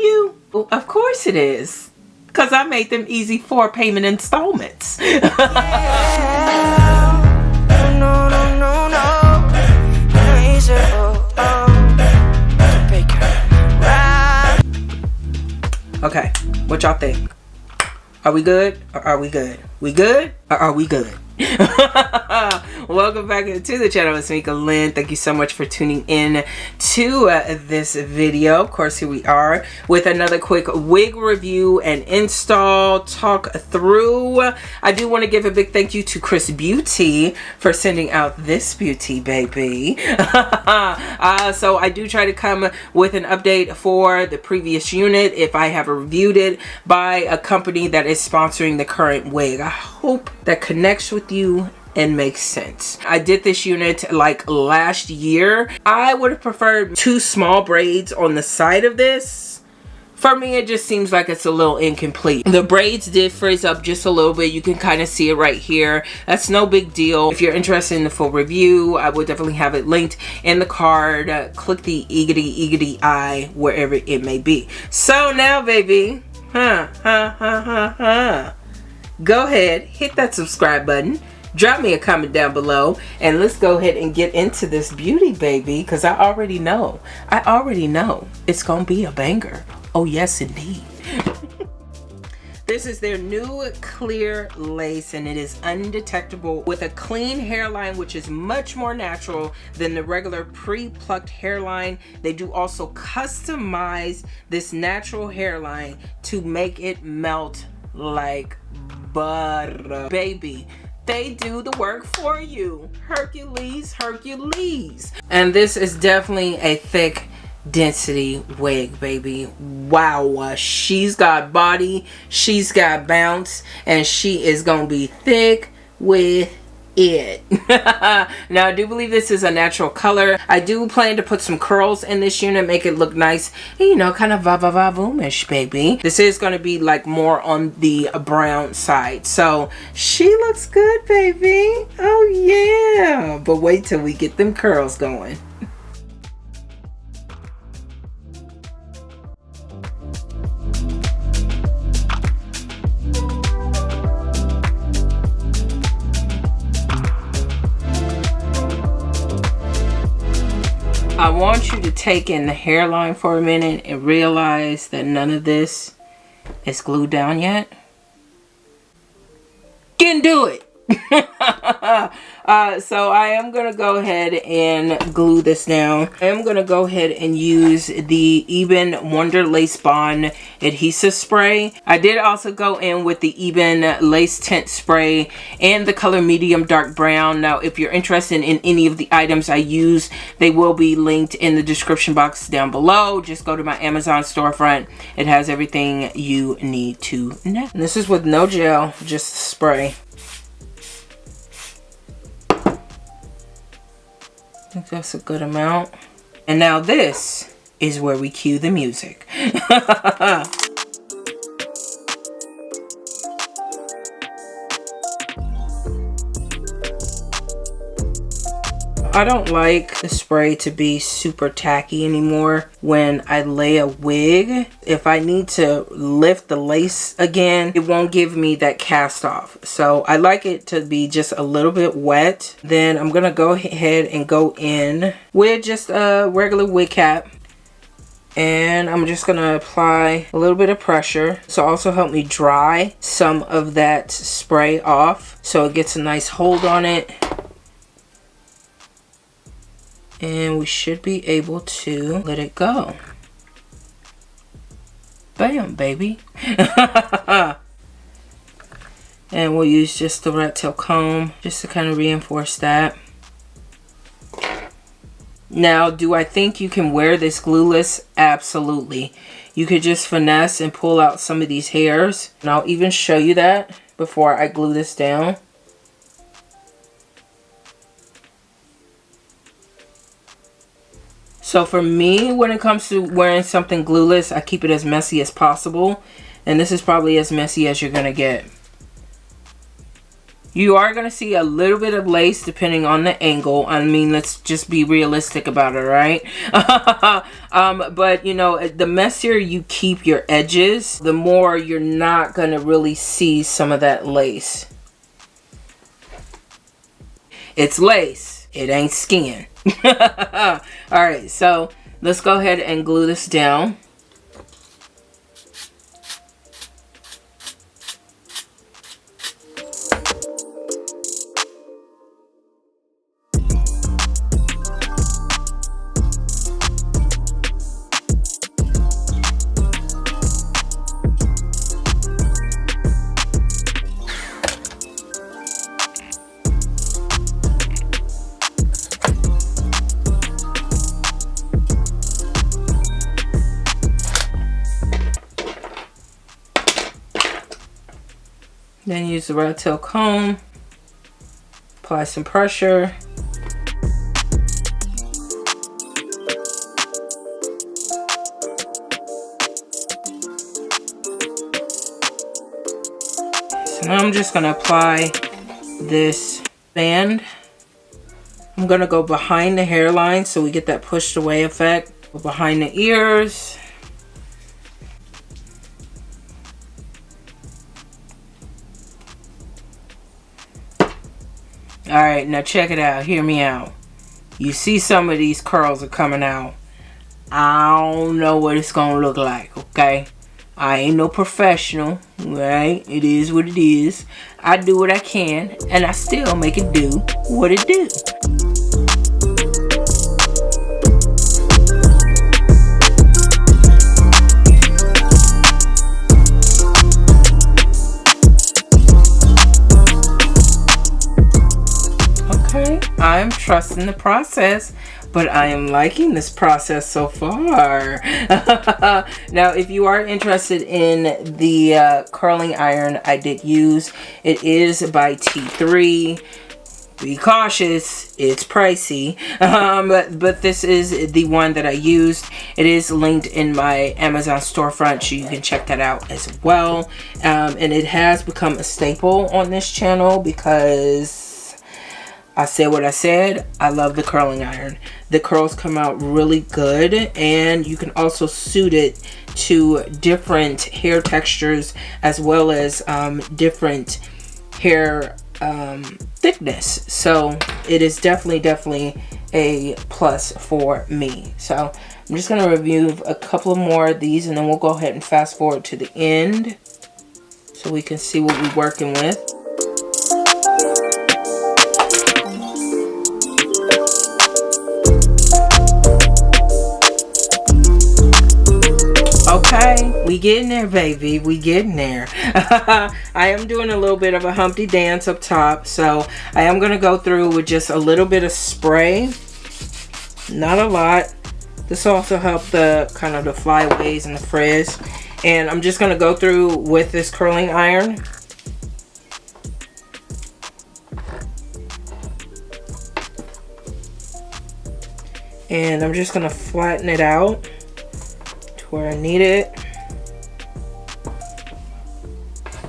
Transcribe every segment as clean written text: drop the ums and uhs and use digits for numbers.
you? Well, of course it is. Because I made them easy 4 payment installments. Okay, what y'all think? Are we good or are we good? We good or are we good? Welcome back to the channel. It's me, Lynn. Thank you so much for tuning in to this video. Of course, here we are with another quick wig review and install talk through. I do want to give a big thank you to XrsBeauty for sending out this beauty, baby. So I do try to come with an update for the previous unit if I have reviewed it by a company that is sponsoring the current wig. I hope that connects with you and makes sense. I did this unit like last year. I would have preferred 2 small braids on the side of this. For me, it just seems like it's a little incomplete. The braids did frizz up just a little bit. You can kind of see it right here. That's no big deal. If you're interested in the full review, I will definitely have it linked in the card. Click the eagity eye wherever it may be. So now, baby, go ahead, hit that subscribe button. Drop me a comment down below and let's go ahead and get into this beauty, baby, because I already know it's gonna be a banger. Oh yes, indeed. This is their new clear lace and it is undetectable with a clean hairline, which is much more natural than the regular pre-plucked hairline. They do also customize this natural hairline to make it melt like butter, baby. They do the work for you. Hercules. And this is definitely a thick density wig, baby. Wow, she's got body, she's got bounce, and she is gonna be thick with it. Now I do believe this is a natural color. I do plan to put some curls in this unit, make it look nice, you know, kind of va-va-va-voom-ish, baby. This is going to be like more on the brown side, so she looks good, baby. Oh yeah, but wait till we get them curls going. I want you to take in the hairline for a minute and realize that none of this is glued down yet. Can do it. So I am going to go ahead and glue this down. I am going to go ahead and use the Eben Wonder Lace Bond adhesive spray. I did also go in with the Eben Lace Tint Spray and the color medium dark brown. Now if you're interested in any of the items I use, they will be linked in the description box down below. Just go to my Amazon storefront. It has everything you need to know. And this is with no gel, just spray. I think that's a good amount. And now this is where we cue the music. I don't like the spray to be super tacky anymore when I lay a wig. If I need to lift the lace again, it won't give me that cast off. So I like it to be just a little bit wet. Then I'm gonna go ahead and go in with just a regular wig cap. And I'm just gonna apply a little bit of pressure to also help me dry some of that spray off so it gets a nice hold on it. And we should be able to let it go. Bam, baby. And we'll use just the rat tail comb just to kind of reinforce that. Now, do I think you can wear this glueless? Absolutely. You could just finesse and pull out some of these hairs. And I'll even show you that before I glue this down. So for me, when it comes to wearing something glueless, I keep it as messy as possible. And this is probably as messy as you're going to get. You are going to see a little bit of lace depending on the angle. I mean, let's just be realistic about it, right? But, you know, the messier you keep your edges, the more you're not going to really see some of that lace. It's lace. It ain't skin. All right, so let's go ahead and glue this down. Then use the rat tail comb, apply some pressure. So now I'm just gonna apply this band. I'm gonna go behind the hairline so we get that pushed away effect. Go behind the ears. Alright, now check it out. Hear me out. You see some of these curls are coming out. I don't know what it's going to look like, okay? I ain't no professional, right? It is what it is. I do what I can, and I still make it do what it do. I'm trusting the process, but I am liking this process so far. Now, if you are interested in the curling iron I did use, it is by T3. Be cautious, it's pricey, but this is the one that I used. It is linked in my Amazon storefront, so you can check that out as well. And it has become a staple on this channel because I said what I said. I love the curling iron. The curls come out really good, and you can also suit it to different hair textures as well as different hair thickness. So it is definitely a plus for me. So I'm just going to review a couple more of these, and then we'll go ahead and fast forward to the end so we can see what we're working with. Okay, we getting there, baby. We getting there. I am doing a little bit of a Humpty dance up top, so I am going to go through with just a little bit of spray. Not a lot. This also helped the kind of the flyaways and the frizz. And I'm just going to go through with this curling iron. And I'm just going to flatten it out where I need it.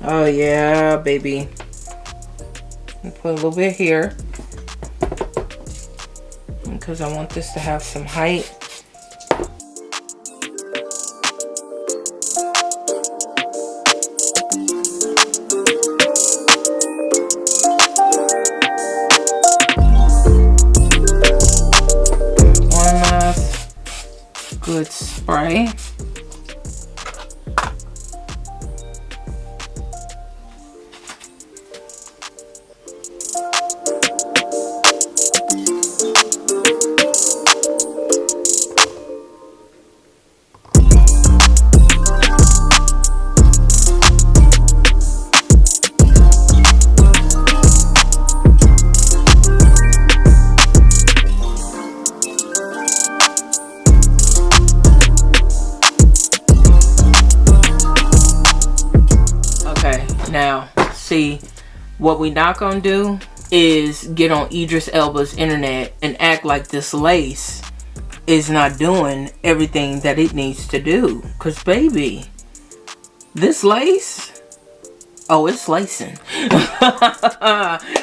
Oh yeah, baby. I'll put a little bit here because I want this to have some height. One last good spray. Now, see, what we not gonna do is get on Idris Elba's internet and act like this lace is not doing everything that it needs to do. Cause baby, this lace Oh, it's slicing.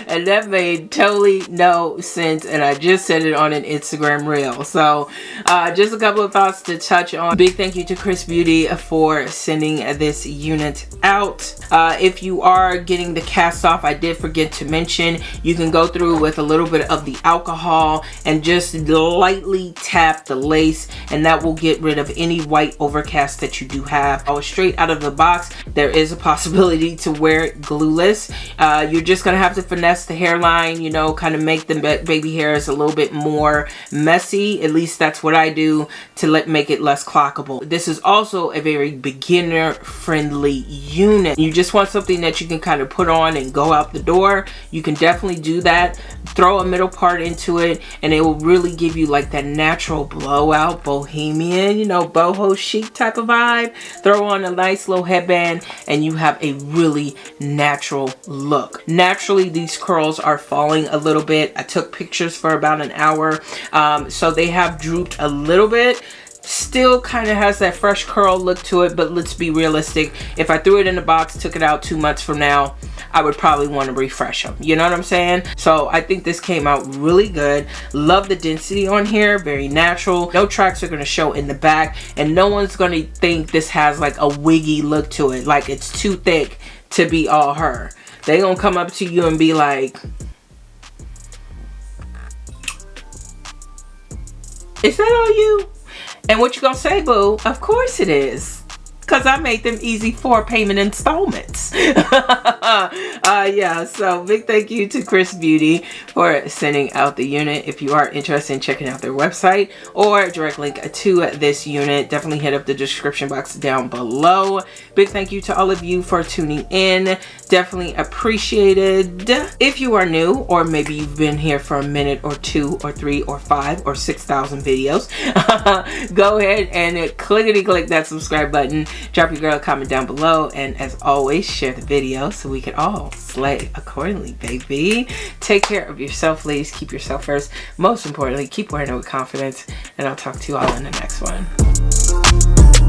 And that made totally no sense. And I just said it on an Instagram reel. So just a couple of thoughts to touch on. Big thank you to XrsBeauty for sending this unit out. If you are getting the cast off, I did forget to mention, you can go through with a little bit of the alcohol and just lightly tap the lace, and that will get rid of any white overcast that you do have. Straight out of the box, there is a possibility to wear it glueless. You're just gonna have to finesse the hairline, you know, kind of make the baby hairs a little bit more messy. At least that's what I do to make it less clockable. This is also a very beginner friendly unit. You just want something that you can kind of put on and go out the door. You can definitely do that. Throw a middle part into it and it will really give you like that natural blowout bohemian, you know, boho chic type of vibe. Throw on a nice little headband and you have a really natural look. Naturally, these curls are falling a little bit. I took pictures for about an hour, so they have drooped a little bit. Still kind of has that fresh curl look to it, but let's be realistic. If I threw it in the box, took it out 2 months from now, I would probably want to refresh them. You know what I'm saying? So I think this came out really good. Love the density on here. Very natural. No tracks are going to show in the back, and no one's going to think this has like a wiggy look to it, like it's too thick to be all her. They gonna come up to you and be like, is that all you? And what you gonna say, boo? Of course it is. Because I made them easy for payment installments. Yeah, so big thank you to XrsBeauty for sending out the unit. If you are interested in checking out their website or direct link to this unit, definitely hit up the description box down below. Big thank you to all of you for tuning in. Definitely appreciated. If you are new, or maybe you've been here for a minute or 2 or 3 or 5 or 6,000 videos, go ahead and click that subscribe button. Drop your girl a comment down below, and as always, share the video so we can all slay accordingly, baby. Take care of yourself, ladies. Keep yourself first. Most importantly, keep wearing it with confidence, and I'll talk to you all in the next one.